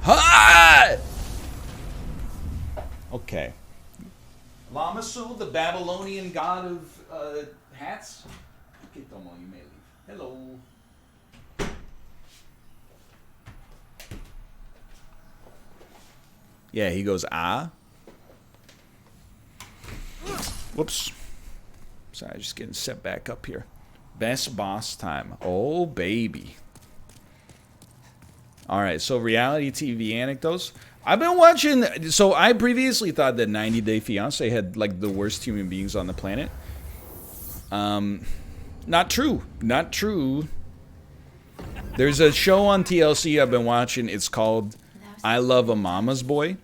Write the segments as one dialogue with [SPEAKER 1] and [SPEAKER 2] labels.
[SPEAKER 1] Hi! Okay. Lamasu, the Babylonian god of hats. Kitomo, you may leave. Hello. Yeah, he goes, ah. Whoops. Sorry, just getting set back up here. Best boss time. Oh, baby. Alright, so reality TV anecdotes. I've been watching... So, I previously thought that 90 Day Fiancé had, like, the worst human beings on the planet. Not true. Not true. There's a show on TLC I've been watching. It's called I Love a Mama's Boy,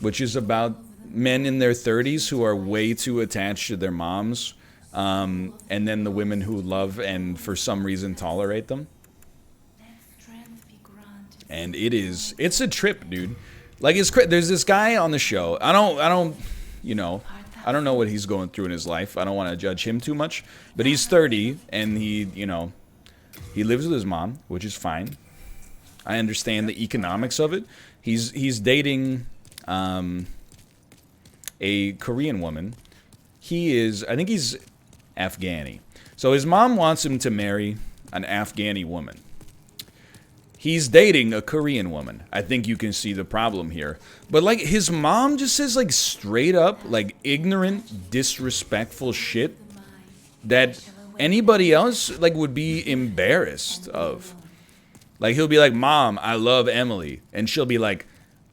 [SPEAKER 1] which is about men in their 30s who are way too attached to their moms, and then the women who love and for some reason tolerate them. And it's a trip, dude. Like, there's this guy on the show. I don't know what he's going through in his life. I don't want to judge him too much, but he's 30 and he lives with his mom, which is fine. I understand the economics of it. He's dating a Korean woman. I think he's Afghani. So his mom wants him to marry an Afghani woman. He's dating a Korean woman. I think you can see the problem here. But, like, his mom just says, like, straight up, like, ignorant, disrespectful shit that anybody else, like, would be embarrassed of. Like, he'll be like, Mom, I love Emily. And she'll be like,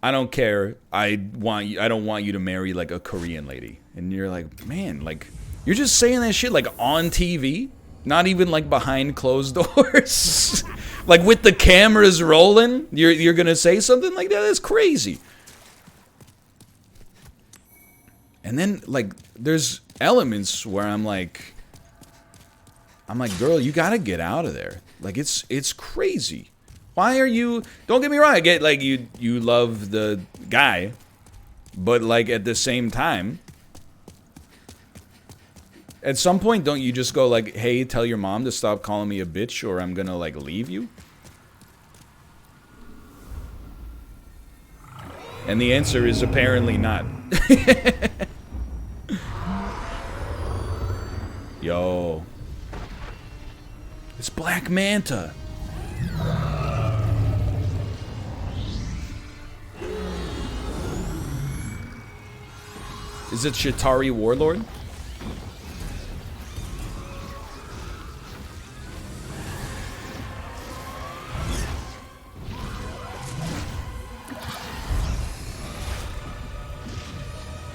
[SPEAKER 1] I don't care. I don't want you to marry, like, a Korean lady. And you're like, man, like, you're just saying that shit, like, on TV? Not even, like, behind closed doors? Like, with the cameras rolling, you're gonna say something like that? That's crazy. And then, like, there's elements where I'm like, girl, you gotta get out of there. Like, it's crazy. Why are you... Don't get me wrong, I get, like, you love the guy, but, like, at the same time, at some point, don't you just go, like, hey, tell your mom to stop calling me a bitch or I'm gonna, like, leave you? And the answer is apparently not. Yo. It's Black Manta. Is it Shatari Warlord?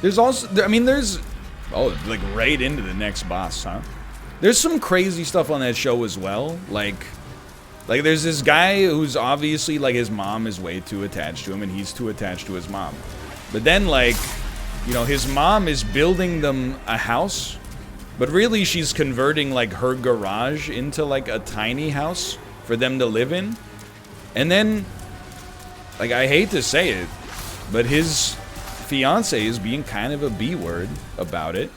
[SPEAKER 1] There's also, I mean, there's, oh, like right into the next boss, huh? There's some crazy stuff on that show as well. Like there's this guy who's obviously, like, his mom is way too attached to him and he's too attached to his mom. But then, like, you know, his mom is building them a house, but really she's converting, like, her garage into, like, a tiny house for them to live in. And then, like, I hate to say it, but his fiance is being kind of a B-word about it,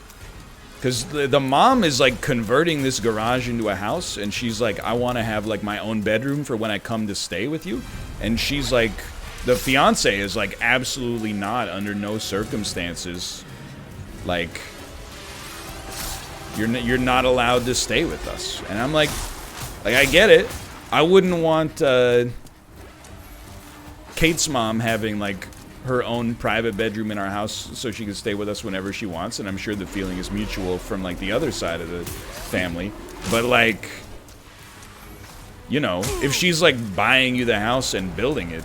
[SPEAKER 1] because the mom is, like, converting this garage into a house, and she's like, I want to have, like, my own bedroom for when I come to stay with you. And she's like, the fiance is like, absolutely not, under no circumstances, like, you're not allowed to stay with us. And I'm like, I get it. I wouldn't want Kate's mom having, like, her own private bedroom in our house so she can stay with us whenever she wants, and I'm sure the feeling is mutual from, like, the other side of the family. But, like, you know, if she's, like, buying you the house and building it,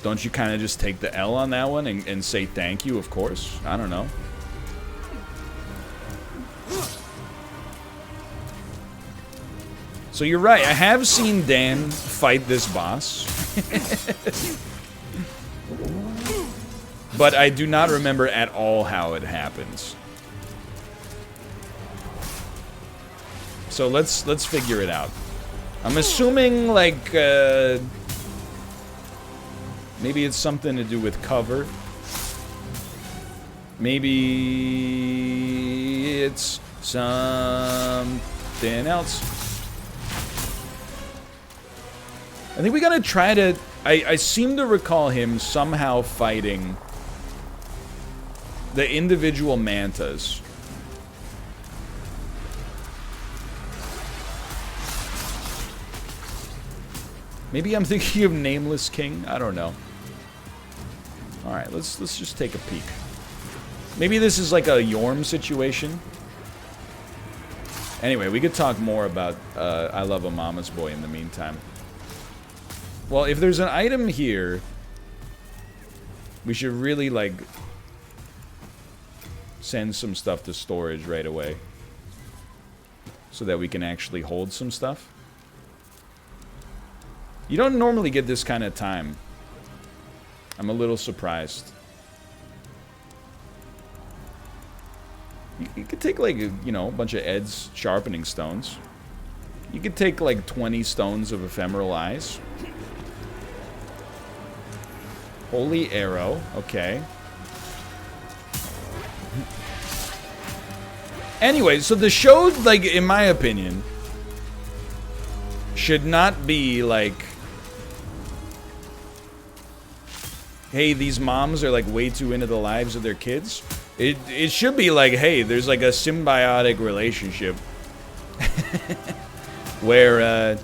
[SPEAKER 1] don't you kind of just take the L on that one and say thank you, of course? I don't know. So you're right, I have seen Dan fight this boss. But I do not remember at all how it happens. So let's figure it out. I'm assuming, like, maybe it's something to do with cover. Maybe it's something else. I think we gotta try to... I seem to recall him somehow fighting the individual mantas. Maybe I'm thinking of Nameless King? I don't know. Alright, let's just take a peek. Maybe this is like a Yorm situation. Anyway, we could talk more about I Love a Mama's Boy in the meantime. Well, if there's an item here, we should really, like, send some stuff to storage right away. So that we can actually hold some stuff. You don't normally get this kind of time. I'm a little surprised. You could take, like, you know, a bunch of Ed's sharpening stones. You could take, like, 20 stones of ephemeral eyes. Holy arrow. Okay. Anyway, so the show, like, in my opinion, should not be, like, hey, these moms are, like, way too into the lives of their kids. It should be like, hey, there's, like, a symbiotic relationship. Where,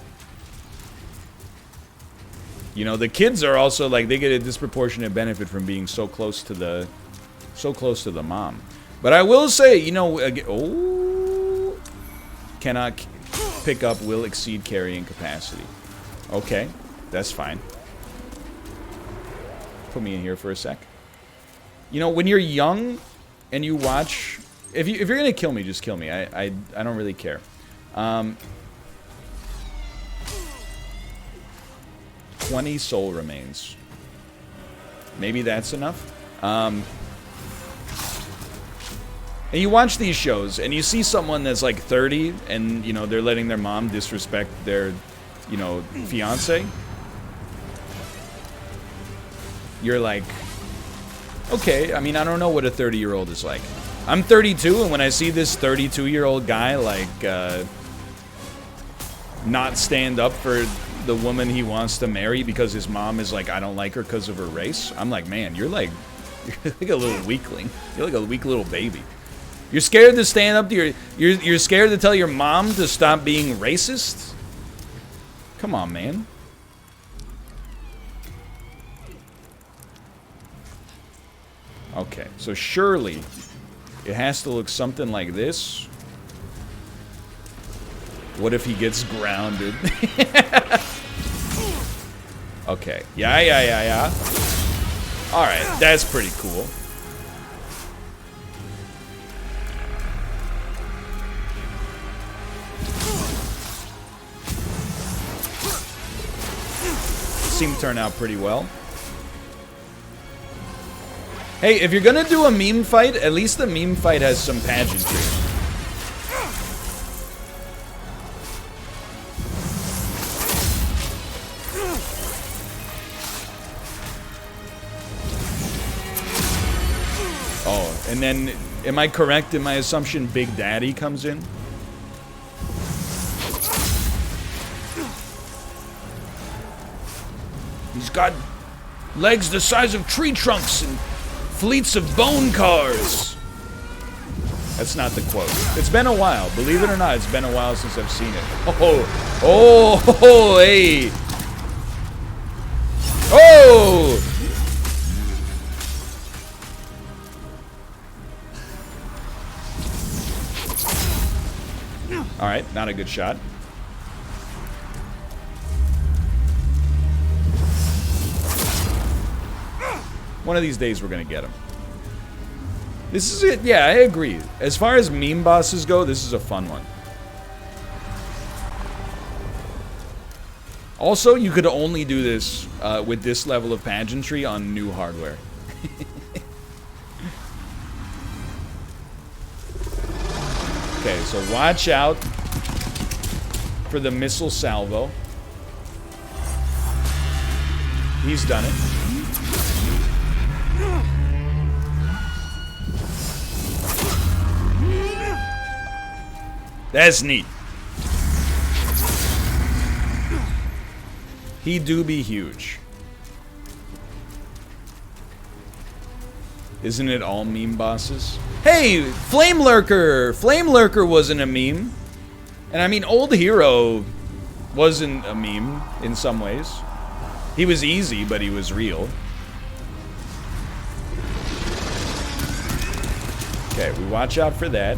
[SPEAKER 1] you know, the kids are also, like, they get a disproportionate benefit from being so close to the mom. But I will say, you know, oh, cannot pick up, will exceed carrying capacity. Okay, that's fine. Put me in here for a sec. You know, when you're young and you watch, if you're gonna kill me, just kill me. I don't really care. 20 soul remains. Maybe that's enough. And you watch these shows, and you see someone that's like 30, and, you know, they're letting their mom disrespect their, you know, fiance. You're like, okay, I mean, I don't know what a 30-year-old is like. I'm 32, and when I see this 32-year-old guy, like, not stand up for the woman he wants to marry because his mom is like, I don't like her because of her race, I'm like, man, you're like a little weakling. You're like a weak little baby. You're scared to stand up to your... You're scared to tell your mom to stop being racist? Come on, man. Okay, so surely it has to look something like this. What if he gets grounded? Okay. Yeah. Alright, that's pretty cool. Seemed to turn out pretty well. Hey, if you're gonna do a meme fight, at least the meme fight has some pageantry. Oh, and then, am I correct in my assumption Big Daddy comes in? He's got legs the size of tree trunks and fleets of bone cars. That's not the quote. It's been a while. Believe it or not, it's been a while since I've seen it. Oh, hey. Oh! Alright, not a good shot. One of these days we're gonna get him. This is it. Yeah, I agree. As far as meme bosses go, this is a fun one. Also, you could only do this with this level of pageantry on new hardware. Okay, so watch out for the missile salvo. He's done it. That's neat. He do be huge. Isn't it all meme bosses? Hey, Flame Lurker! Flame Lurker wasn't a meme. And I mean, Old Hero wasn't a meme in some ways. He was easy, but he was real. Okay, we watch out for that.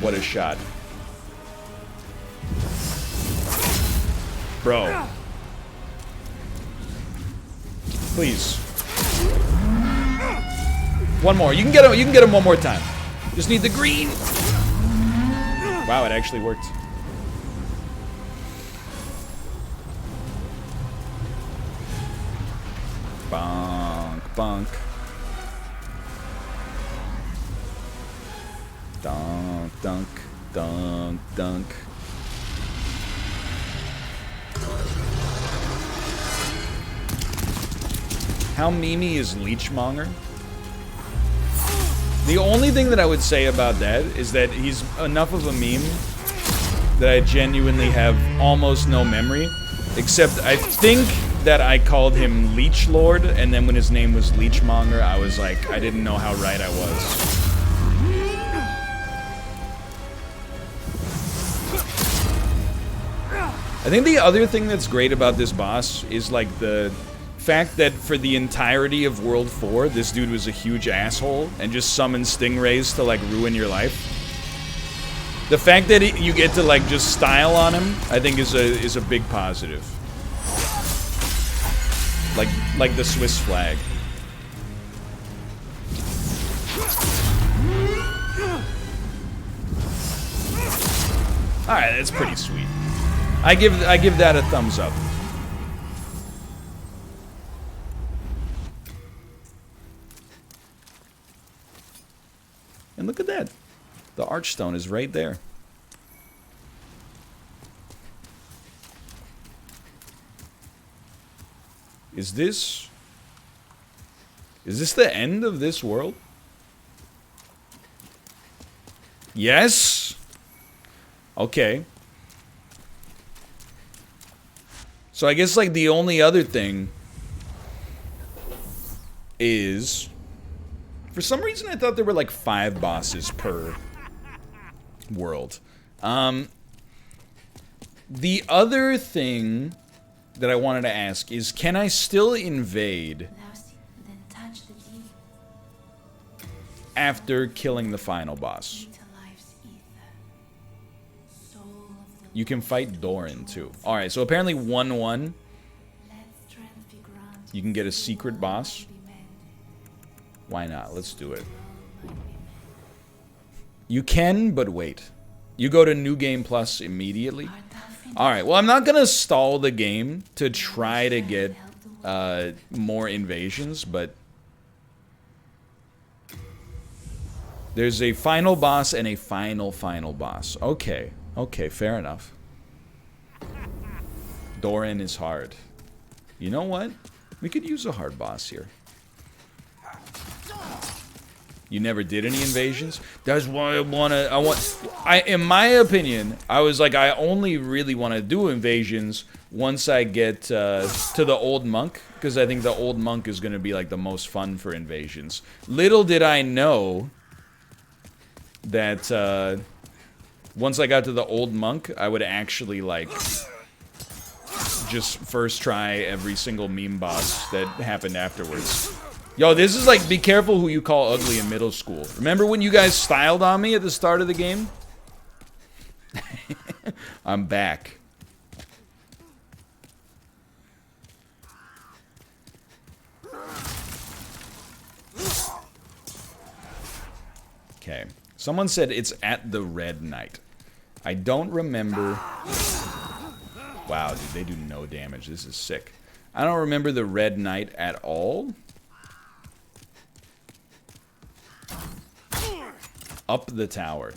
[SPEAKER 1] What a shot. Bro. Please. One more. You can get him one more time. Just need the green. Wow, it actually worked. Bonk, bonk. Dunk, dunk, dunk, dunk. How memey is Leechmonger? The only thing that I would say about that is that he's enough of a meme that I genuinely have almost no memory. Except I think that I called him Leech Lord, and then when his name was Leechmonger, I was like, I didn't know how right I was. I think the other thing that's great about this boss is like the fact that for the entirety of World 4, this dude was a huge asshole and just summoned stingrays to like ruin your life. The fact that you get to like just style on him, I think is a big positive. Like the Swiss flag. All right, that's pretty sweet. I give that a thumbs up. And look at that. The archstone is right there. Is this the end of this world? Yes. Okay. So I guess like the only other thing is, for some reason I thought there were like 5 bosses per world. The other thing that I wanted to ask is, can I still invade after killing the final boss? You can fight Doran too. Alright, so apparently 1-1. You can get a secret boss. Why not? Let's do it. You can, but wait. You go to New Game Plus immediately. Alright, well I'm not gonna stall the game to try to get more invasions, but there's a final boss and a final boss. Okay. Okay, fair enough. Doran is hard. You know what? We could use a hard boss here. You never did any invasions? That's why in my opinion, I was like, I only really want to do invasions once I get to the Old Monk, because I think the Old Monk is going to be like the most fun for invasions. Little did I know that once I got to the Old Monk, I would actually, like, just first try every single meme boss that happened afterwards. Yo, this is like, be careful who you call ugly in middle school. Remember when you guys styled on me at the start of the game? I'm back. Okay. Someone said it's at the Red Knight. I don't remember. Wow, dude, they do no damage. This is sick. I don't remember the Red Knight at all. Up the tower.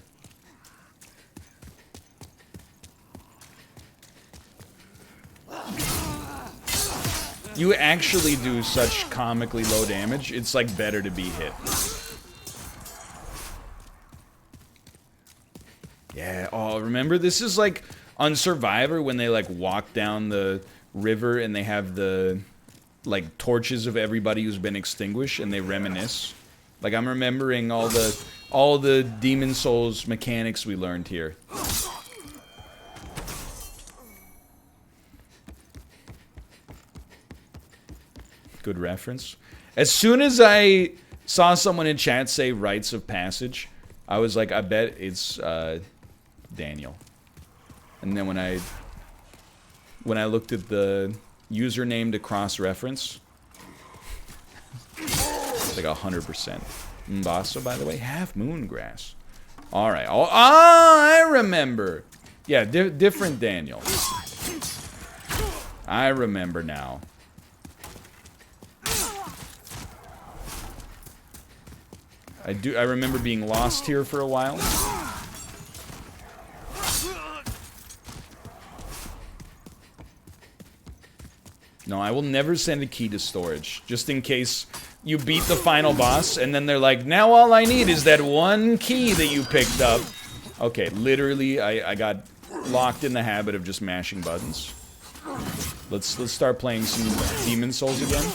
[SPEAKER 1] You actually do such comically low damage, it's like better to be hit. Yeah, oh, remember? This is like on Survivor, when they like walk down the river and they have the like torches of everybody who's been extinguished and they reminisce. Like I'm remembering all the Demon Souls mechanics we learned here. Good reference. As soon as I saw someone in chat say rites of passage, I was like, I bet it's Daniel. And then when I looked at the username to cross-reference, it's like 100%. Mbasa, by the way, half moon grass. All right. Oh, I remember. Yeah, different Daniel. I remember now. I remember being lost here for a while. No, I will never send a key to storage, just in case you beat the final boss, and then they're like, now all I need is that one key that you picked up. Okay, literally, I got locked in the habit of just mashing buttons. Let's start playing some Demon Souls again.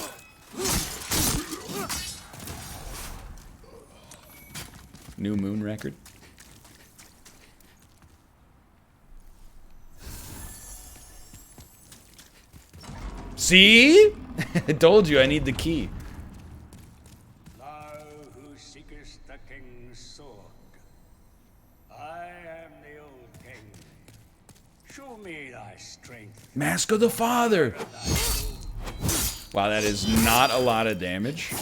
[SPEAKER 1] New moon record. See? I told you I need the key.
[SPEAKER 2] Thou who seekest the king's sword, I am the old king. Show me thy strength.
[SPEAKER 1] Mask of the Father. Wow, that is not a lot of damage.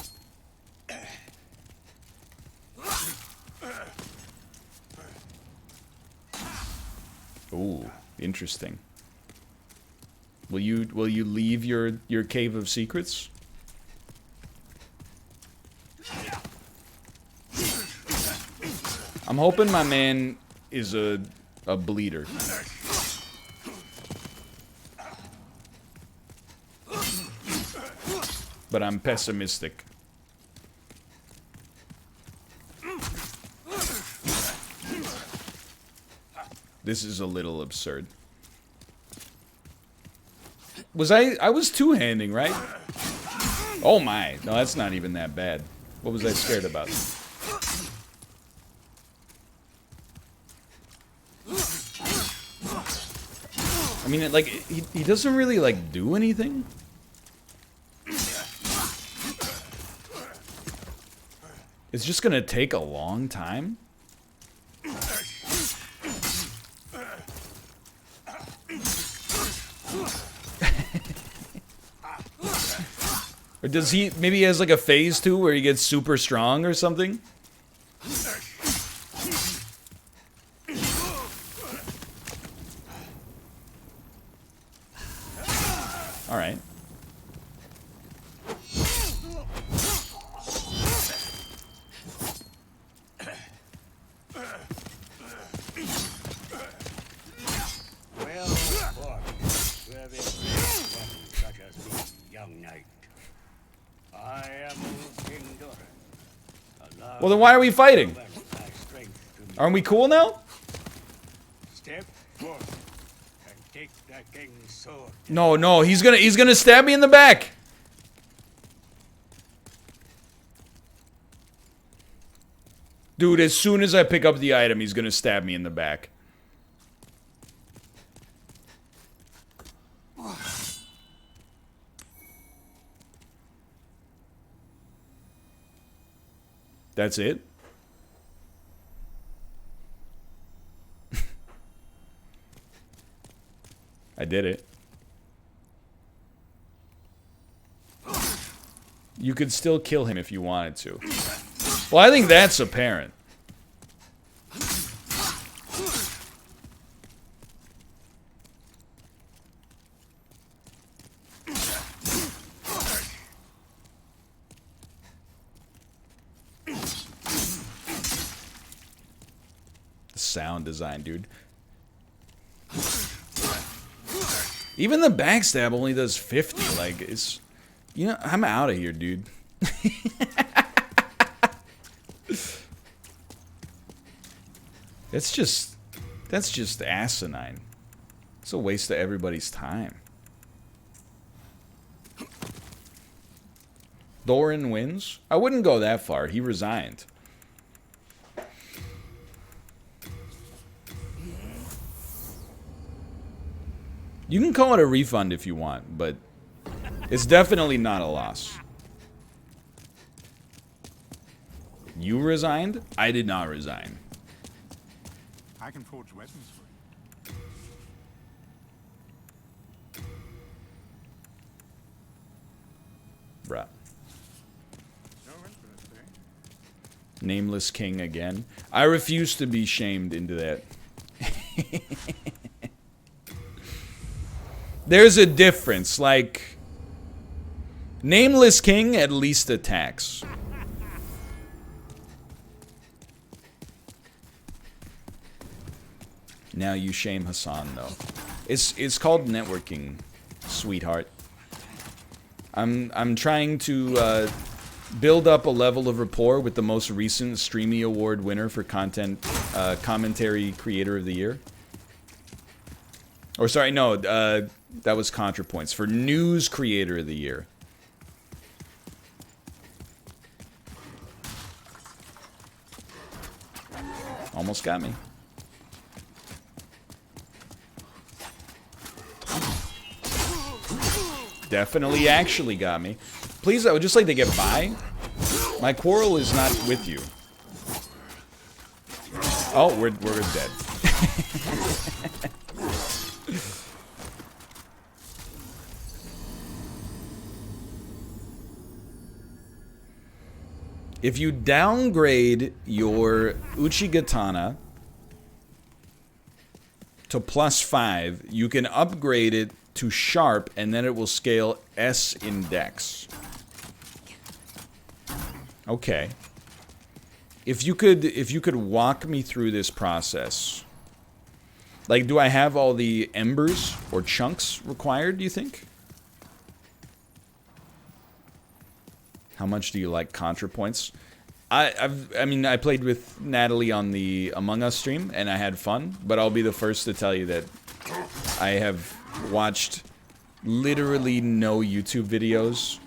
[SPEAKER 1] Ooh, interesting. Will you leave your cave of secrets? I'm hoping my man is a bleeder. But I'm pessimistic. This is a little absurd. I was two-handing, right? Oh my. No, that's not even that bad. What was I scared about? I mean, like, he doesn't really, like, do anything. It's just gonna take a long time. Or does he, maybe he has like a phase 2 where he gets super strong or something? Alright. Well, then why are we fighting? Aren't we cool now?
[SPEAKER 2] Step forward and take the king's sword.
[SPEAKER 1] No, he's gonna stab me in the back. Dude, as soon as I pick up the item, he's gonna stab me in the back. That's it? I did it. You could still kill him if you wanted to. Well, I think that's apparent. Sound design, dude. Even the backstab only does 50. Like, it's... You know, I'm out of here, dude. That's just asinine. It's a waste of everybody's time. Thorin wins? I wouldn't go that far. He resigned. You can call it a refund if you want, but it's definitely not a loss. You resigned? I did not resign.
[SPEAKER 3] I can forge weapons for you.
[SPEAKER 1] Bruh.
[SPEAKER 3] No interest, eh?
[SPEAKER 1] Nameless king again. I refuse to be shamed into that. There's a difference. Like, Nameless king at least attacks. Now you shame Hassan, though. It's called networking, sweetheart. I'm trying to build up a level of rapport with the most recent Streamy Award winner for content commentary creator of the year. Or sorry, no, that was ContraPoints for news creator of the year. Almost got me. Definitely actually got me. Please, I would just like to get by. My quarrel is not with you. Oh, we're dead. If you downgrade your Uchigatana to +5, you can upgrade it to sharp, and then it will scale S in dex. Okay. If you could walk me through this process. Like, do I have all the embers or chunks required, do you think? How much do you like ContraPoints? I mean, I played with Natalie on the Among Us stream, and I had fun, but I'll be the first to tell you that I have watched literally no YouTube videos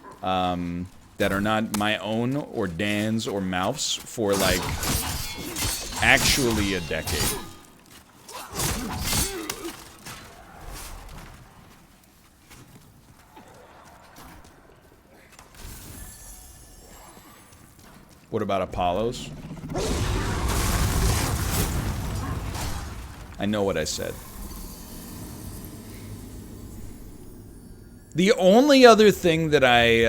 [SPEAKER 1] that are not my own or Dan's or Mouth's for, like, actually a decade. What about Apollo's? I know what I said. The only other thing that I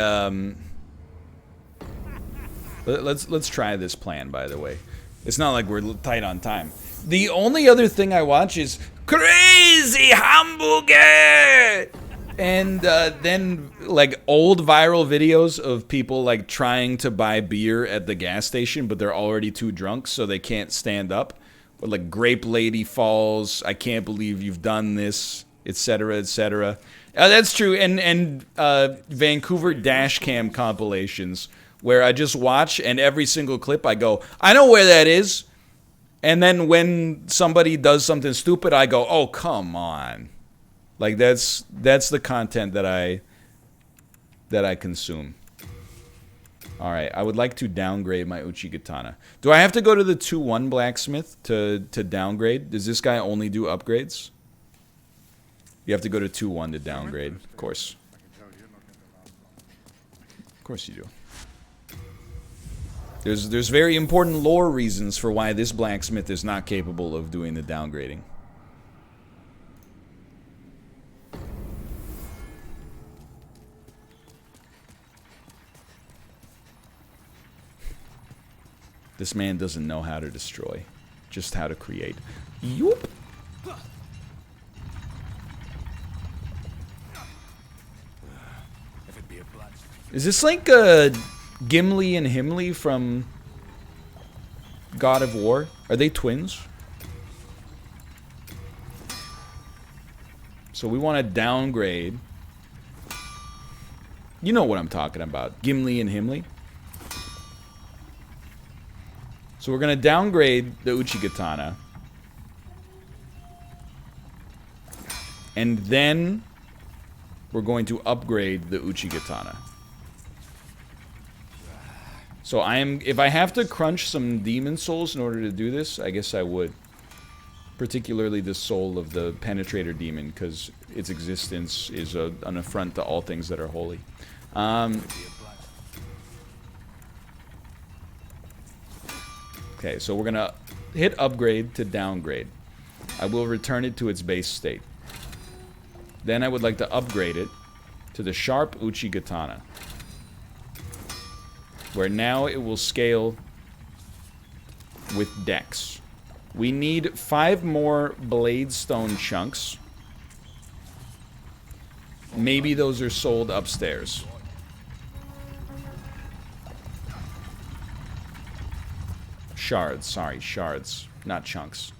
[SPEAKER 1] let's try this plan, by the way. It's not like we're tight on time. The only other thing I watch is Crazy Hamburger! And then, like, old viral videos of people, like, trying to buy beer at the gas station, but they're already too drunk, so they can't stand up. Or, like, Grape Lady Falls, I can't believe you've done this, etc., etc. That's true, and Vancouver dashcam compilations, where I just watch, and every single clip I go, I know where that is. And then when somebody does something stupid, I go, oh, come on. Like, that's the content that I consume. All right, I would like to downgrade my Uchigatana. Do I have to go to the 2-1 blacksmith to downgrade? Does this guy only do upgrades? You have to go to 2-1 to downgrade, of course. Of course you do. There's very important lore reasons for why this blacksmith is not capable of doing the downgrading. This man doesn't know how to destroy, just how to create. Yoop. Is this like Gimli and Himli from God of War? Are they twins? So we want to downgrade. You know what I'm talking about. Gimli and Himli. So we're going to downgrade the Uchigatana. And then we're going to upgrade the Uchigatana. So if I have to crunch some demon souls in order to do this, I guess I would. Particularly the soul of the penetrator demon, because its existence is an affront to all things that are holy. Okay, so we're gonna hit upgrade to downgrade. I will return it to its base state. Then I would like to upgrade it to the sharp Uchigatana, where now it will scale with dex. We need 5 more blade stone chunks. Maybe those are sold upstairs. Shards, sorry, shards, not chunks.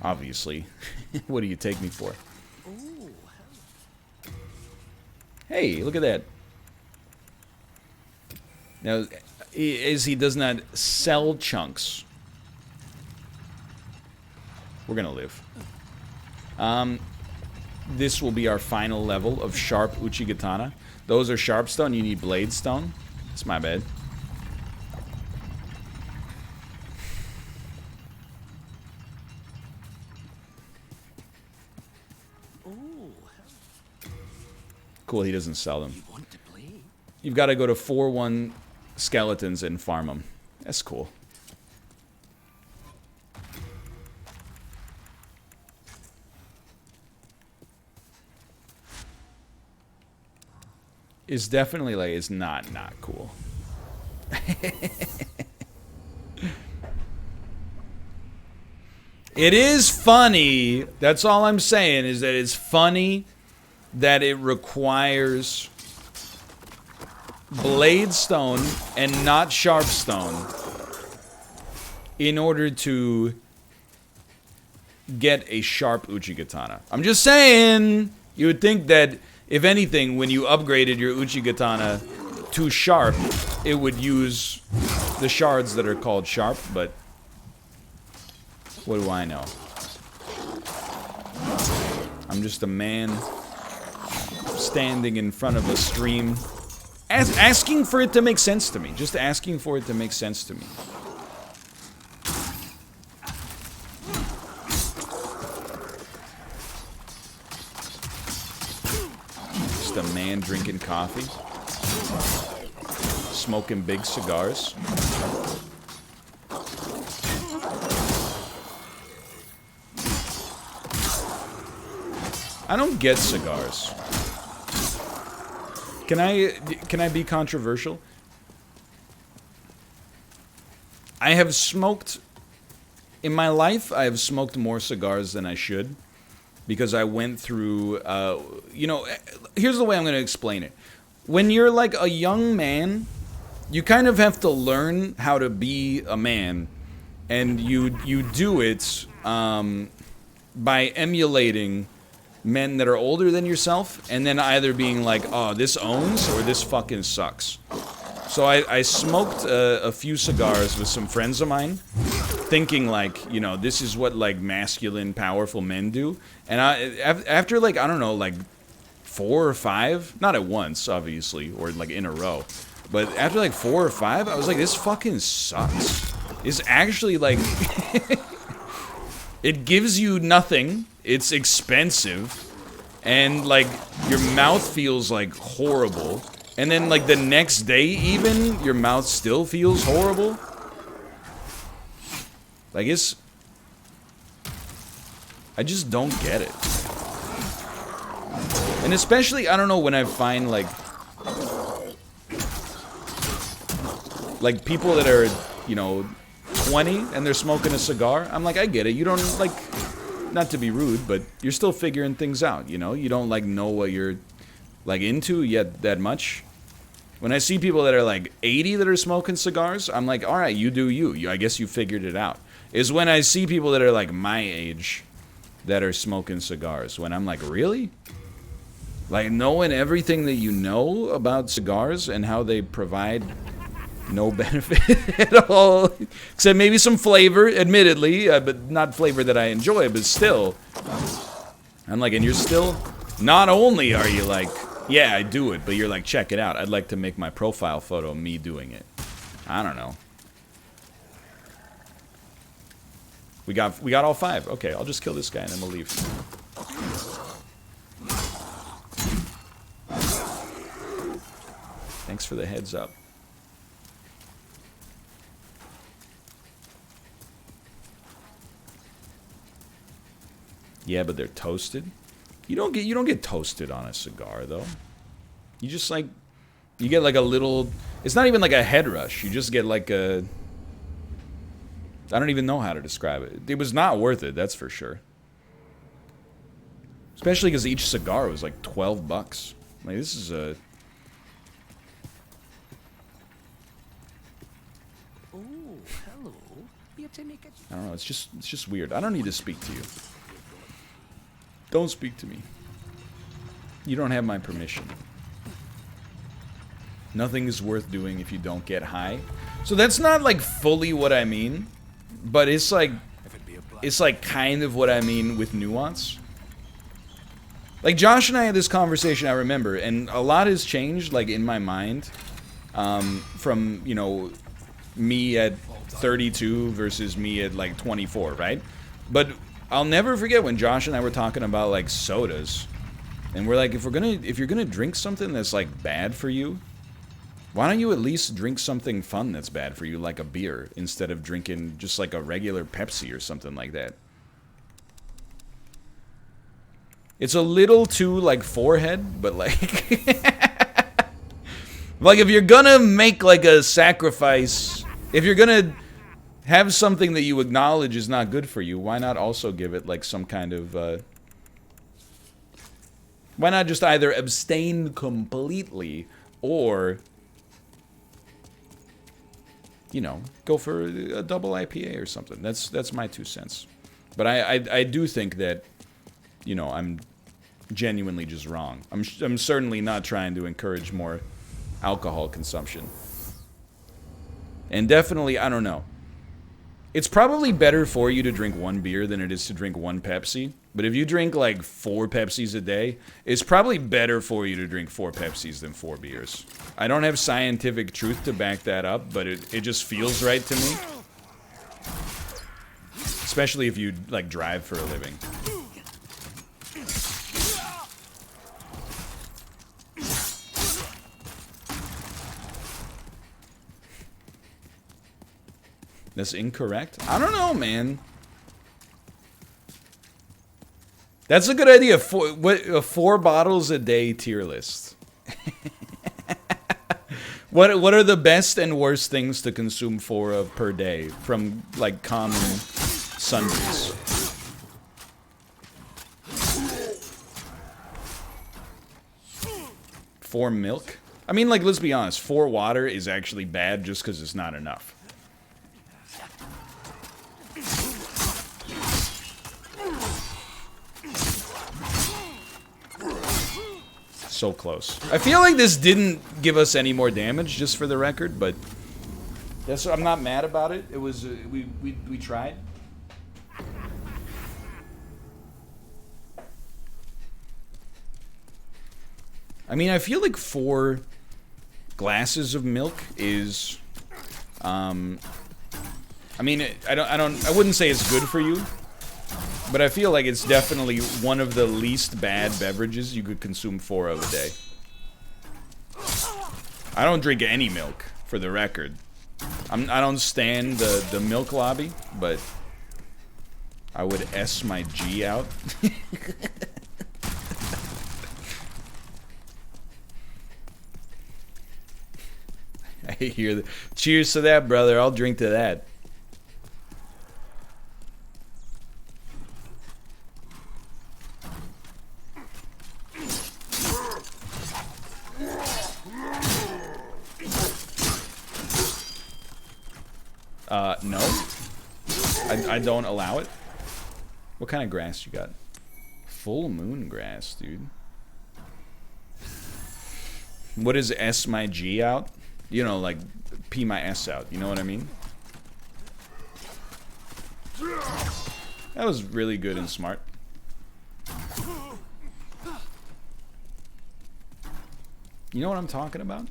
[SPEAKER 1] Obviously. What do you take me for? Hey, look at that. Now, he does not sell chunks. We're gonna live. This will be our final level of sharp Uchigatana. Those are sharp stone. You need blade stone. It's my bad. Cool, he doesn't sell them. You've got to go to 4-1 skeletons and farm them. That's cool. It's definitely like, it's not cool. It is funny. That's all I'm saying, is that it's funny that it requires blade stone and not sharp stone in order to get a sharp Uchigatana. I'm just saying, you would think that, if anything, when you upgraded your Uchigatana to sharp, it would use the shards that are called sharp, but what do I know? I'm just a man standing in front of a stream, asking for it to make sense to me. Just asking for it to make sense to me. Just a man drinking coffee, smoking big cigars. I don't get cigars. Can I be controversial? I have smoked in my life. I have smoked more cigars than I should, because I went through. You know, here's the way I'm going to explain it. When you're like a young man, you kind of have to learn how to be a man, and you do it by emulating men that are older than yourself, and then either being like, oh, this owns, or this fucking sucks. So I smoked a few cigars with some friends of mine, thinking like, you know, this is what like masculine, powerful men do. And after like, I don't know, like 4 or 5, not at once, obviously, or like in a row, but after like 4 or 5, I was like, this fucking sucks. It's actually like, it gives you nothing. It's expensive, and like your mouth feels like horrible, and then like the next day even your mouth still feels horrible. Like I just don't get it. And especially, I don't know, when I find like people that are, you know, 20 and they're smoking a cigar, I'm like, I get it. You don't like, not to be rude, but you're still figuring things out, you know? You don't, like, know what you're, like, into yet that much. When I see people that are, like, 80 that are smoking cigars, I'm like, all right, you do you. I guess you figured it out. Is when I see people that are, like, my age that are smoking cigars. When I'm like, really? Like, knowing everything that you know about cigars and how they provide no benefit at all, except maybe some flavor, admittedly, but not flavor that I enjoy, but still, I I'm like, and you're still, not only are you like, yeah, I do it, but you're like, check it out. I'd like to make my profile photo me doing it. I don't know. We got all 5. Okay, I'll just kill this guy and then we'll leave. Thanks for the heads up. Yeah, but they're toasted. You don't get toasted on a cigar though. You just like, you get like a little, it's not even like a head rush. You just get like a, I don't even know how to describe it. It was not worth it, that's for sure. Especially because each cigar was like 12 bucks. Like, this is a...
[SPEAKER 2] Oh, hello.
[SPEAKER 1] I don't know, it's just weird. I don't need to speak to you. Don't speak to me. You don't have my permission. Nothing is worth doing if you don't get high. So that's not like fully what I mean, but it's like kind of what I mean with nuance. Like Josh and I had this conversation, I remember, and a lot has changed like in my mind from, you know, me at 32 versus me at like 24, right? But I'll never forget when Josh and I were talking about like sodas, and we're like, if you're gonna drink something that's like bad for you, why don't you at least drink something fun that's bad for you, like a beer, instead of drinking just like a regular Pepsi or something like that. It's a little too like forehead, but like like if you're gonna make like a sacrifice, if you're gonna have something that you acknowledge is not good for you, why not also give it like some kind of why not just either abstain completely or, you know, go for a double IPA or something. That's my 2 cents. But I do think that, you know, I'm genuinely just wrong. I'm certainly not trying to encourage more alcohol consumption. And definitely, I don't know. It's probably better for you to drink 1 beer than it is to drink 1 Pepsi. But if you drink like 4 Pepsis a day, it's probably better for you to drink 4 Pepsis than 4 beers. I don't have scientific truth to back that up, but it just feels right to me. Especially if you like drive for a living. That's incorrect? I don't know, man. That's a good idea. 4 bottles a day tier list. What are the best and worst things to consume 4 of per day from like common sundries? Four milk? I mean, like, let's be honest. 4 water is actually bad just because it's not enough. So close. I feel like this didn't give us any more damage, just for the record, but that's, I'm not mad about it. It was we tried. I mean, I feel like 4 glasses of milk is I mean, I wouldn't say it's good for you. But I feel like it's definitely one of the least bad beverages you could consume 4 of a day. I don't drink any milk, for the record. I don't stand the milk lobby, but I would S my G out. I hear that. Cheers to that, brother. I'll drink to that. No. I don't allow it. What kind of grass you got? Full moon grass, dude. What is S my G out? You know, like, P my S out. You know what I mean? That was really good and smart. You know what I'm talking about?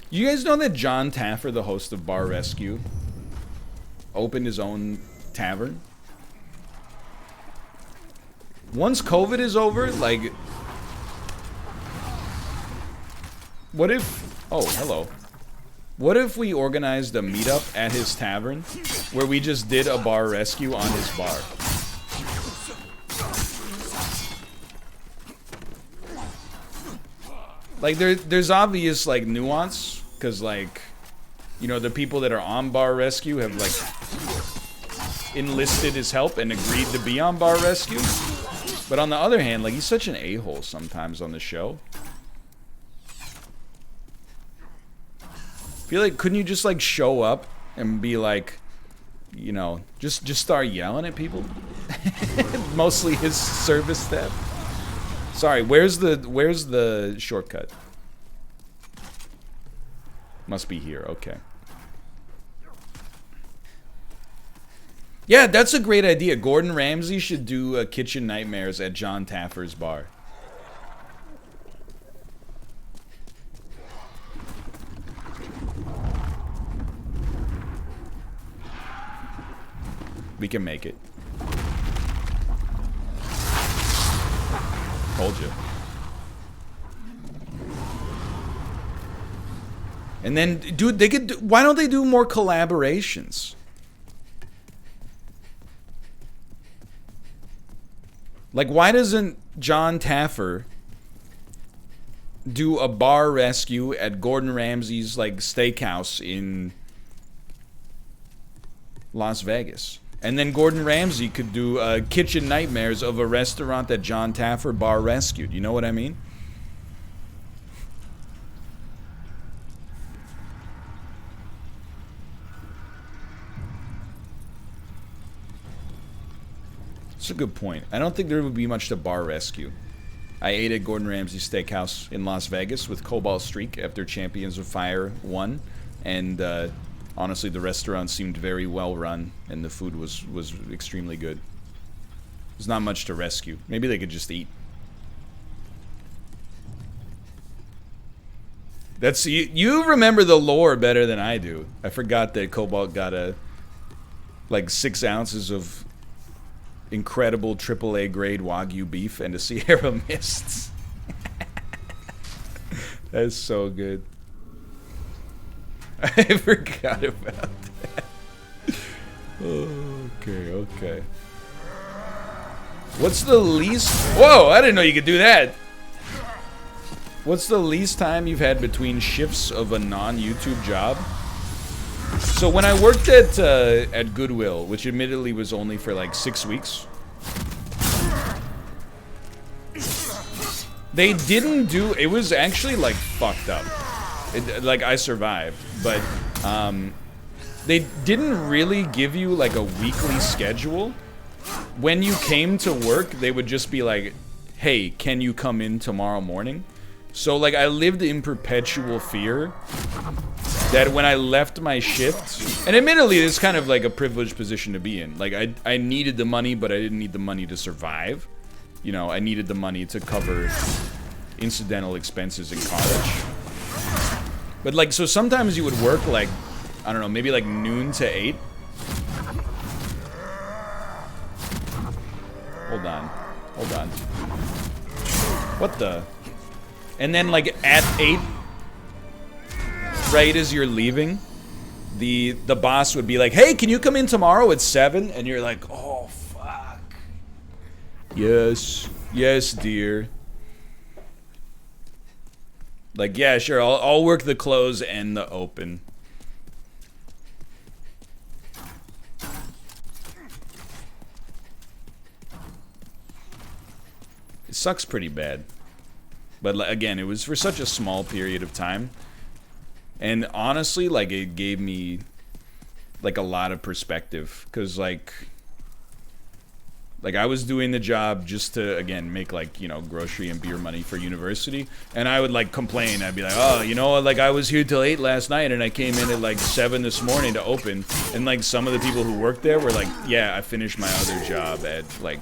[SPEAKER 1] You guys know that John Taffer, the host of Bar Rescue, opened his own tavern? Once COVID is over, like... What if... Oh, hello. What if we organized a meetup at his tavern where we just did a bar rescue on his bar? Like, there's obvious, like, nuance, because, like, you know, the people that are on bar rescue have, like, enlisted his help and agreed to be on bar rescue. But on the other hand, like, he's such an a-hole sometimes on the show. I feel like, couldn't you just, like, show up and be like, you know, just start yelling at people? Mostly his service staff. Sorry, where's the shortcut? Must be here, okay. Yeah, that's a great idea. Gordon Ramsay should do Kitchen Nightmares at John Taffer's bar. We can make it. Told you. And then, dude, they could. Why don't they do more collaborations? Like, why doesn't John Taffer do a bar rescue at Gordon Ramsay's, like, steakhouse in Las Vegas? And then Gordon Ramsay could do Kitchen Nightmares of a restaurant that John Taffer bar rescued. You know what I mean? That's a good point. I don't think there would be much to bar rescue. I ate at Gordon Ramsay's steakhouse in Las Vegas with Cobalt Streak after Champions of Fire won. And, honestly, the restaurant seemed very well run, and the food was extremely good. There's not much to rescue. Maybe they could just eat. That's you remember the lore better than I do. I forgot that Cobalt got like 6 ounces of incredible AAA grade Wagyu beef and a Sierra Mists. That's so good. I forgot about that. Okay. What's the least... Whoa, I didn't know you could do that. What's the least time you've had between shifts of a non-YouTube job? So when I worked at Goodwill, which admittedly was only for like 6 weeks, they didn't do... It was actually like fucked up. Like, I survived, but they didn't really give you like a weekly schedule. When you came to work, they would just be like, hey, can you come in tomorrow morning? So like, I lived in perpetual fear that when I left my shift, and admittedly it's kind of like a privileged position to be in, like I needed the money, but I didn't need the money to survive. You know, I needed the money to cover incidental expenses in college. But like, so sometimes you would work like, I don't know, maybe like noon to 8. Hold on. What the? And then like at 8, right as you're leaving, the boss would be like, hey, can you come in tomorrow at 7? And you're like, oh, fuck. Yes, dear. Like, yeah, sure, I'll work the close and the open. It sucks pretty bad. But again, it was for such a small period of time. And honestly, like, it gave me, like, a lot of perspective. Because, like, I was doing the job just to, again, make, like, you know, grocery and beer money for university. And I would, like, complain. I'd be like, oh, you know, like, I was here till 8 last night, and I came in at, like, 7 this morning to open. And, like, some of the people who worked there were like, yeah, I finished my other job at, like,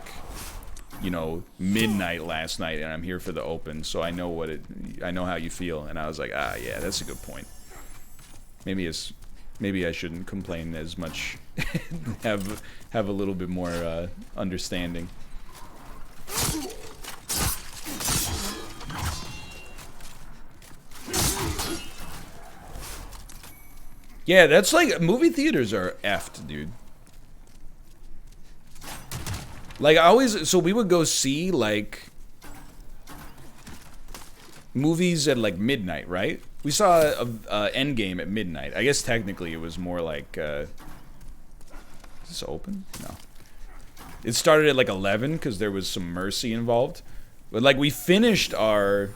[SPEAKER 1] you know, midnight last night, and I'm here for the open, so I know I know how you feel. And I was like, ah, yeah, that's a good point. Maybe I shouldn't complain as much. have a little bit more understanding. Yeah, that's like, movie theaters are effed, dude. Like, so we would go see, like, movies at, like, midnight, right? We saw Endgame at midnight. I guess technically it was more like, is this open? No. It started at, like, 11, because there was some mercy involved. But, like, we finished our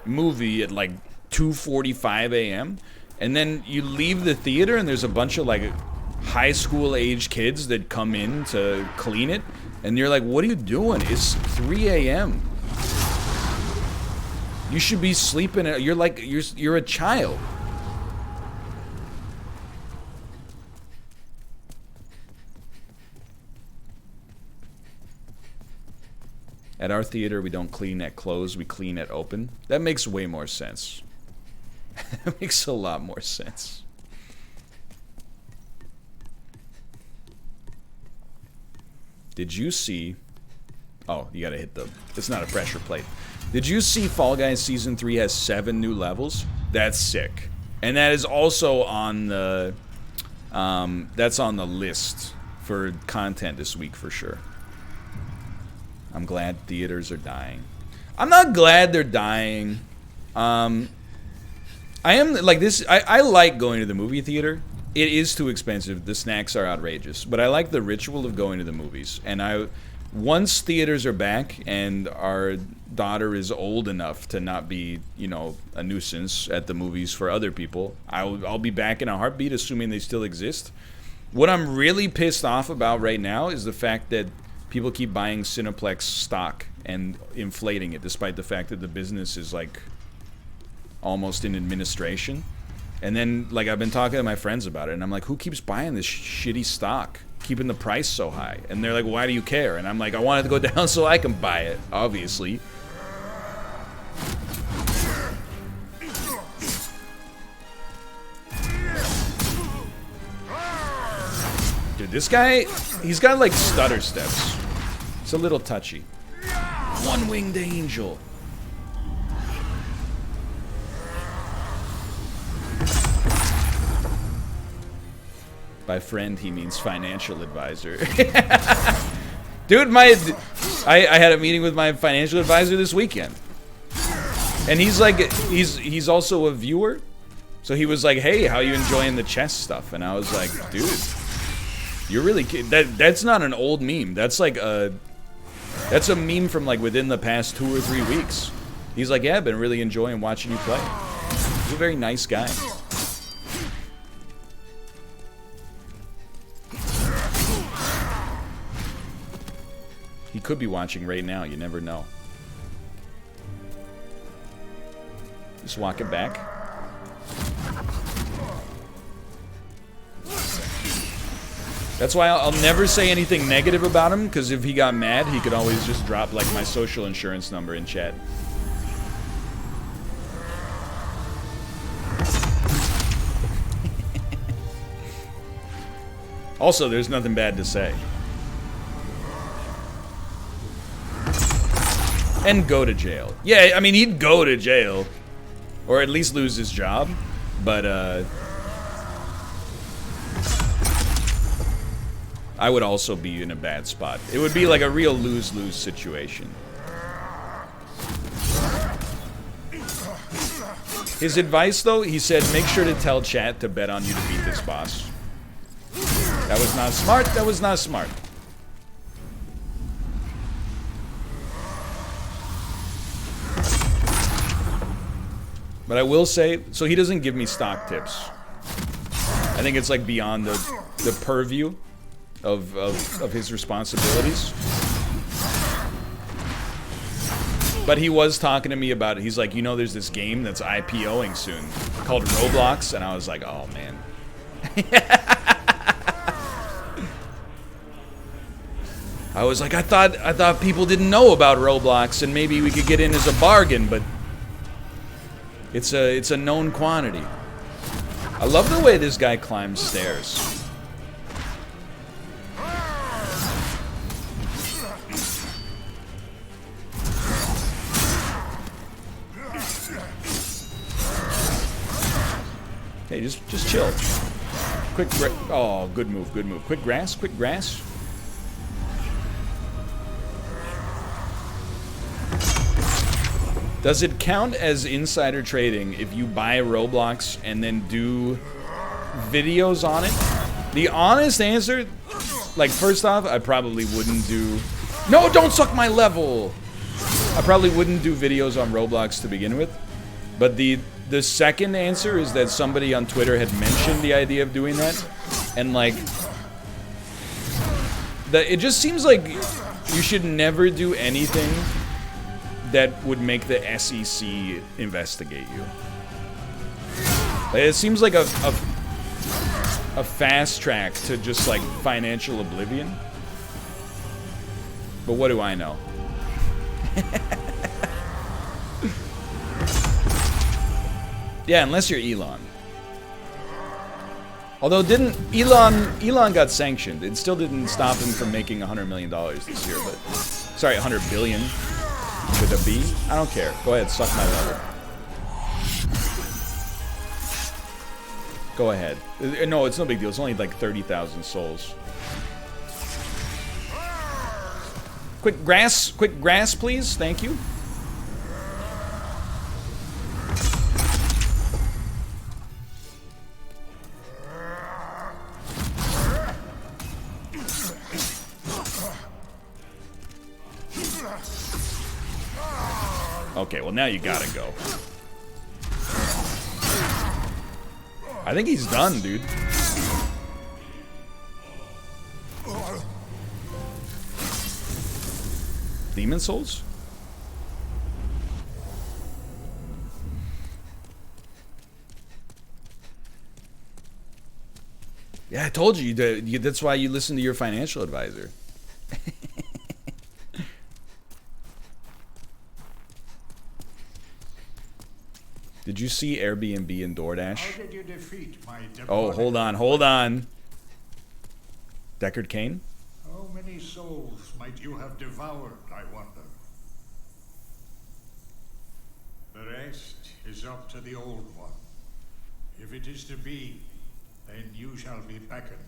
[SPEAKER 1] movie at, like, 2:45 a.m., and then you leave the theater and there's a bunch of like high school age kids that come in to clean it, and you're like, what are you doing? It's 3 a.m. You should be sleeping. You're like, you're a child. At our theater, we don't clean at close, we clean at open. That makes way more sense. That makes a lot more sense. Did you see... Oh, you gotta hit the... It's not a pressure plate. Did you see Fall Guys Season 3 has 7 new levels? That's sick. And that is also on the... that's on the list for content this week for sure. I'm glad theaters are dying. I'm not glad they're dying. I am, like, this, I like going to the movie theater. It is too expensive. The snacks are outrageous. But I like the ritual of going to the movies. And once theaters are back and our daughter is old enough to not be, you know, a nuisance at the movies for other people, I'll be back in a heartbeat, assuming they still exist. What I'm really pissed off about right now is the fact that people keep buying Cineplex stock and inflating it, despite the fact that the business is, like, almost in administration. And then, like, I've been talking to my friends about it, and I'm like, who keeps buying this shitty stock, keeping the price so high? And they're like, why do you care? And I'm like, I want it to go down so I can buy it, obviously. Dude, this guy, he's got, like, stutter steps. It's a little touchy. One-winged angel. By friend, he means financial advisor. Dude, I had a meeting with my financial advisor this weekend. And he's like, he's also a viewer. So he was like, hey, how you enjoying the chess stuff? And I was like, dude, you're really that's not an old meme. That's like that's a meme from like within the past 2 or 3 weeks. He's like, yeah, I've been really enjoying watching you play. He's a very nice guy. He could be watching right now, you never know. Just walk it back. That's why I'll never say anything negative about him, because if he got mad, he could always just drop, like, my social insurance number in chat. Also, there's nothing bad to say. And go to jail. Yeah, I mean, he'd go to jail. Or at least lose his job. But, I would also be in a bad spot. It would be like a real lose-lose situation. His advice, though, he said, make sure to tell chat to bet on you to beat this boss. That was not smart. That was not smart. But I will say, so he doesn't give me stock tips. I think it's like beyond the purview of his responsibilities. But he was talking to me about it. He's like, you know, there's this game that's IPOing soon called Roblox, and I was like, oh man. I was like, I thought people didn't know about Roblox and maybe we could get in as a bargain, but it's a known quantity. I love the way this guy climbs stairs. Hey, just chill. Quick oh, good move, good move. Quick grass, quick grass. Does it count as insider trading if you buy Roblox and then do videos on it? The honest answer, like, first off, I probably wouldn't do... No, don't suck my level! I probably wouldn't do videos on Roblox to begin with. But the second answer is that somebody on Twitter had mentioned the idea of doing that. And, like... it just seems like you should never do anything that would make the SEC investigate you. Like, it seems like a fast track to just, like, financial oblivion. But what do I know? Yeah, unless you're Elon. Although didn't Elon got sanctioned. It still didn't stop him from making $100 million this year, but sorry, 100 billion with a B. I don't care. Go ahead, suck my level. Go ahead. No, it's no big deal. It's only like 30,000 souls. Quick grass, please. Thank you. Okay, well now you gotta go. I think he's done, dude. Demon souls? Yeah, I told you, that's why you listen to your financial advisor. Did you see Airbnb and DoorDash?
[SPEAKER 3] How did you defeat my
[SPEAKER 1] Oh, hold on. Deckard Cain?
[SPEAKER 3] How many souls might you have devoured, I wonder? The rest is up to the old one. If it is to be, then you shall be beckoned.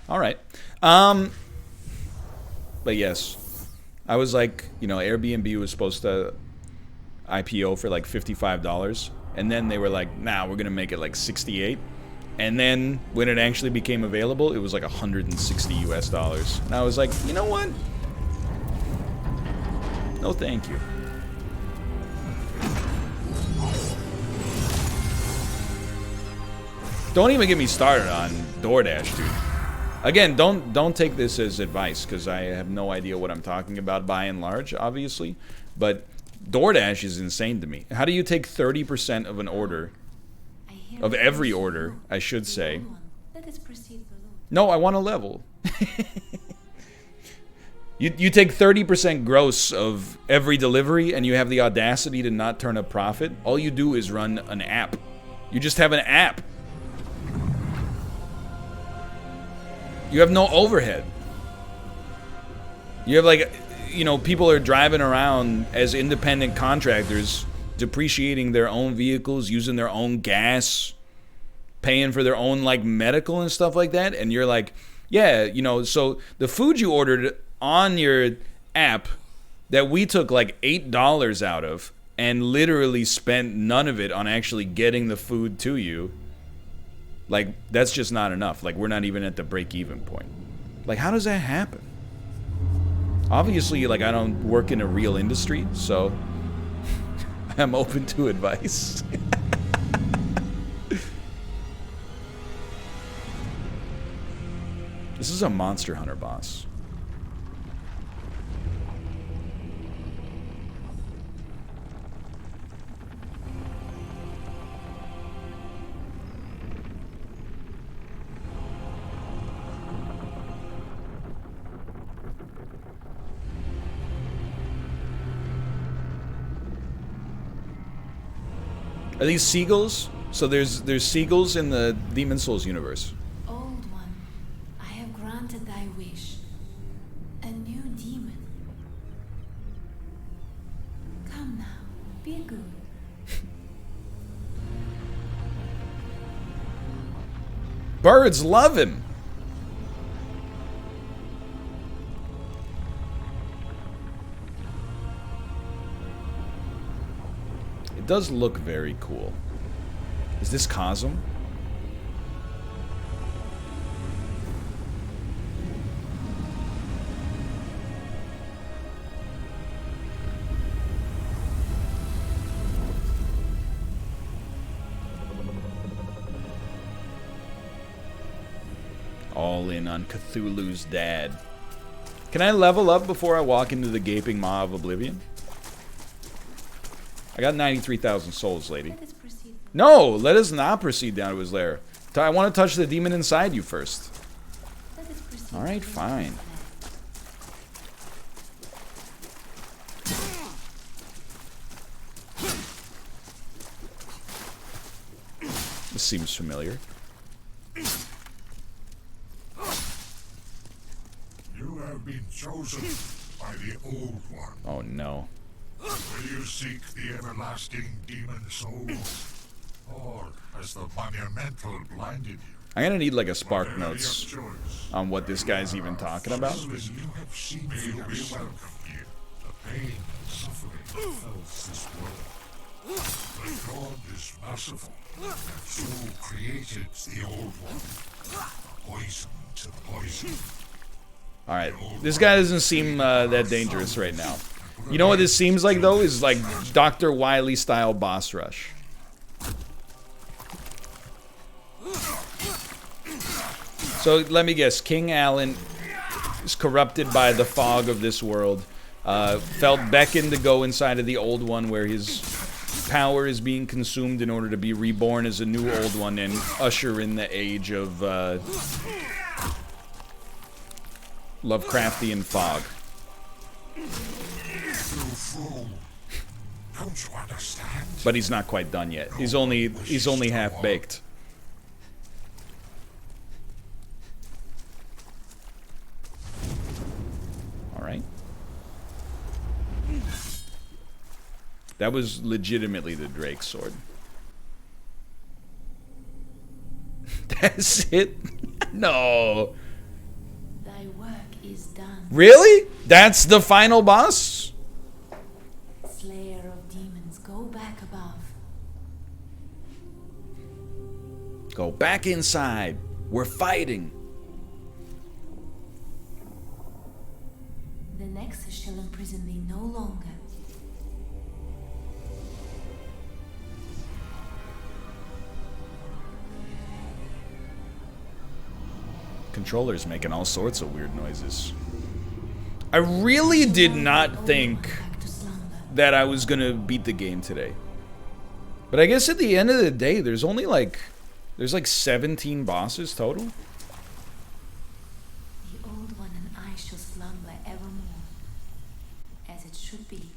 [SPEAKER 1] All right. But yes. I was like, you know, Airbnb was supposed to IPO for like $55, and then they were like, nah, we're gonna make it like 68. And then when it actually became available, it was like 160 US. And I was like, you know what? No, thank you. Don't even get me started on DoorDash, dude. Again, don't take this as advice, because I have no idea what I'm talking about by and large, obviously. But DoorDash is insane to me. How do you take 30% of an order, of every order, I should say? No, I want a level. You take 30% gross of every delivery, and you have the audacity to not turn a profit? All you do is run an app. You just have an app. You have no overhead. You have, like, you know, people are driving around as independent contractors, depreciating their own vehicles, using their own gas, paying for their own, like, medical and stuff like that. And you're like, yeah, you know, so the food you ordered on your app that we took like $8 out of and literally spent none of it on actually getting the food to you. Like, that's just not enough. Like, we're not even at the break-even point. Like, how does that happen? Obviously, like, I don't work in a real industry, so I'm open to advice. This is a Monster Hunter boss. Are these seagulls? So there's seagulls in the Demon Souls universe.
[SPEAKER 4] Old one, I have granted thy wish. A new demon. Come now, be good.
[SPEAKER 1] Birds love him. It does look very cool. Is this Cosm? All in on Cthulhu's dad. Can I level up before I walk into the gaping maw of oblivion? I got 93,000 souls, lady.
[SPEAKER 4] Let us proceed.
[SPEAKER 1] No, let us not proceed down to his lair. I want to touch the demon inside you first.
[SPEAKER 4] Let us proceed.
[SPEAKER 1] All right, fine. This seems familiar.
[SPEAKER 3] You have been chosen by the Old One.
[SPEAKER 1] Oh no.
[SPEAKER 3] Will you seek the everlasting demon soul? Or has the monumental blinded you?
[SPEAKER 1] I'm gonna need like a spark
[SPEAKER 3] Whatever your
[SPEAKER 1] notes
[SPEAKER 3] choice,
[SPEAKER 1] on what this guy's even talking about.
[SPEAKER 3] you have seen may you be welcome here. The pain and suffering fills this world. But God is merciful, and so created the Old One. A poison to the poison.
[SPEAKER 1] Alright, this guy doesn't seem that dangerous right now. You know what this seems like, though? Is like Dr. Wily style boss rush. So let me guess, King Allen is corrupted by the fog of this world. Felt beckoned to go inside of the Old One where his power is being consumed in order to be reborn as a new Old One and usher in the age of Lovecraftian fog.
[SPEAKER 3] Don't you understand?
[SPEAKER 1] But he's not quite done yet. He's only half baked. All right. That was legitimately the Drake sword. That's it? No.
[SPEAKER 4] Thy work is done.
[SPEAKER 1] Really? That's the final boss?
[SPEAKER 4] Slayer of demons, go back above.
[SPEAKER 1] Go back inside. We're fighting.
[SPEAKER 4] The Nexus shall imprison thee no longer.
[SPEAKER 1] Controller's making all sorts of weird noises. I really did not think
[SPEAKER 4] Back to slumber.
[SPEAKER 1] that I was gonna beat the game today. But I guess at the end of the day, there's only like 17 bosses total.
[SPEAKER 4] The Old One and I shall slumber evermore, as it should be.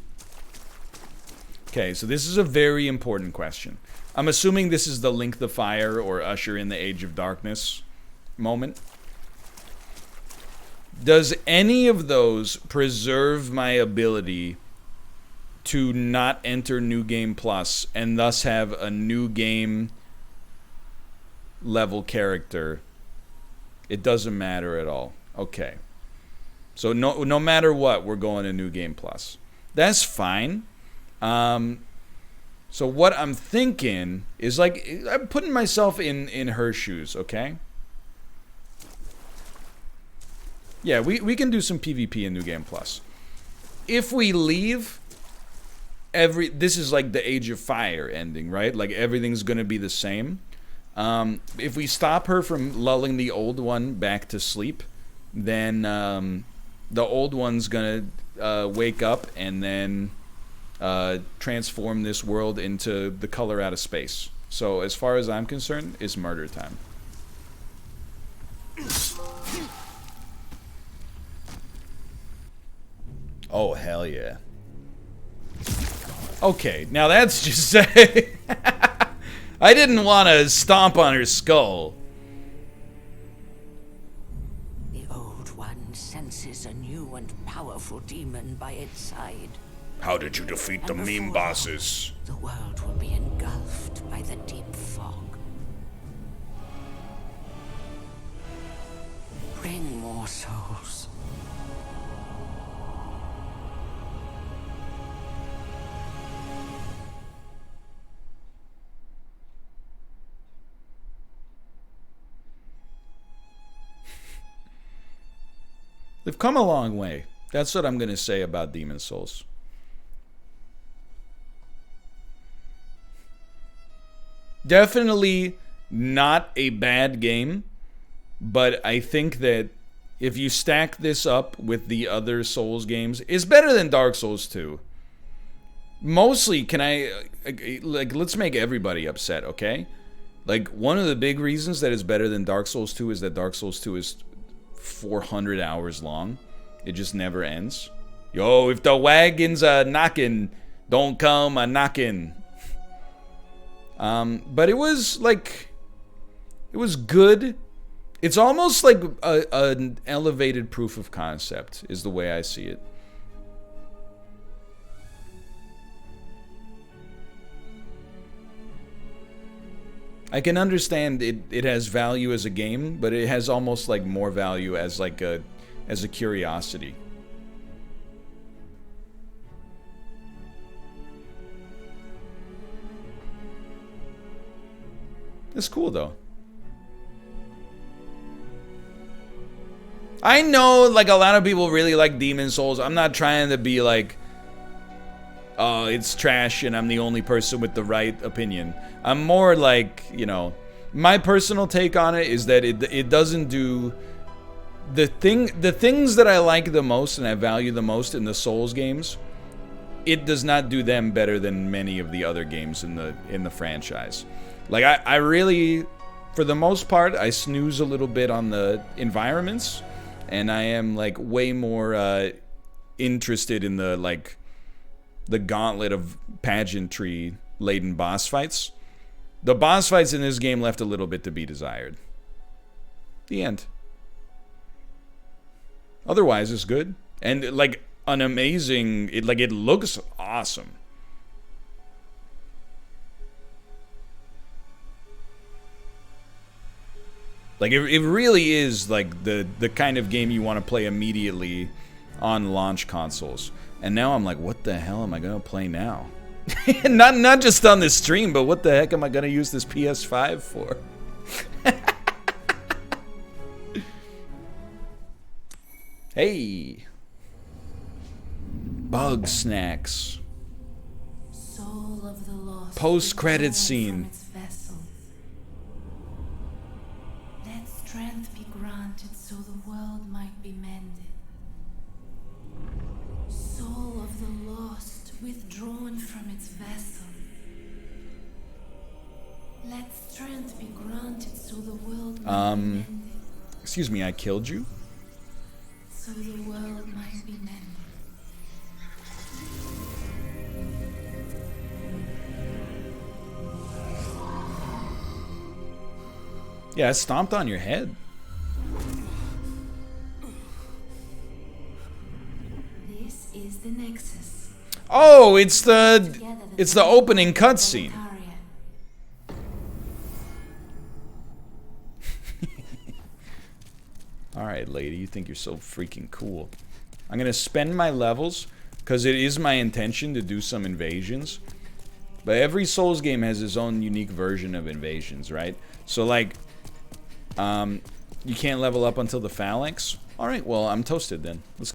[SPEAKER 1] Okay, so this is a very important question. I'm assuming this is the Link the Fire or Usher in the Age of Darkness moment. Does any of those preserve my ability to not enter New Game Plus and thus have a new game level character? It doesn't matter at all. Okay. So no matter what, we're going to New Game Plus. That's fine. So what I'm thinking is, like, I'm putting myself in her shoes, okay? Yeah, we can do some PvP in New Game Plus. If we leave, this is like the Age of Fire ending, right? Like, everything's gonna be the same. If we stop her from lulling the Old One back to sleep, then the Old One's gonna wake up and then transform this world into the color out of space. So as far as I'm concerned, it's murder time. Oh, hell yeah. Okay, now that's just I didn't want to stomp on her skull.
[SPEAKER 2] The Old One senses a new and powerful demon by its side.
[SPEAKER 1] How did you defeat the
[SPEAKER 2] And
[SPEAKER 1] meme
[SPEAKER 2] before
[SPEAKER 1] bosses?
[SPEAKER 2] The world will be engulfed by the deep fog. Bring more souls.
[SPEAKER 1] They've come a long way. That's what I'm going to say about Demon Souls. Definitely not a bad game, but I think that if you stack this up with the other Souls games, it's better than Dark Souls 2. Mostly, let's make everybody upset, okay? Like, one of the big reasons that it's better than Dark Souls 2 is that Dark Souls 2 is 400 hours long. It just never ends. Yo, if the wagons are knocking, don't come a knocking. But it was like, it was good. It's almost like an elevated proof of concept is the way I see it. I can understand it has value as a game, but it has almost like more value as like as a curiosity. It's cool though. I know like a lot of people really like Demon Souls. I'm not trying to be like, oh, it's trash and I'm the only person with the right opinion. I'm more like, you know, my personal take on it is that it doesn't do the things that I like the most and I value the most in the Souls games. It does not do them better than many of the other games in the franchise. Like I really, for the most part, I snooze a little bit on the environments, and I am like way more interested in the gauntlet of pageantry laden boss fights. The boss fights in this game left a little bit to be desired. The end. Otherwise, it's good. And like an amazing, it looks awesome. Like it really is like the kind of game you want to play immediately on launch consoles. And now I'm like, what the hell am I gonna play now? not just on this stream, but what the heck am I gonna use this PS5 for? Hey, bug snacks.
[SPEAKER 4] Soul of the lost.
[SPEAKER 1] Post-credit scene.
[SPEAKER 4] Let strength be granted so the world might be mended. Soul of the lost, withdrawn from its vessel. Let strength be granted so the world might be mended.
[SPEAKER 1] Excuse me, I killed you?
[SPEAKER 4] So the world might be mended.
[SPEAKER 1] Yeah, I stomped on your head.
[SPEAKER 4] This is the Nexus.
[SPEAKER 1] Oh, it's the opening cutscene.
[SPEAKER 4] Boletaria.
[SPEAKER 1] Alright, lady, you think you're so freaking cool. I'm gonna spend my levels, because it is my intention to do some invasions. But every Souls game has its own unique version of invasions, right? So, like, you can't level up until the phalanx? Alright, well, I'm toasted then. Let's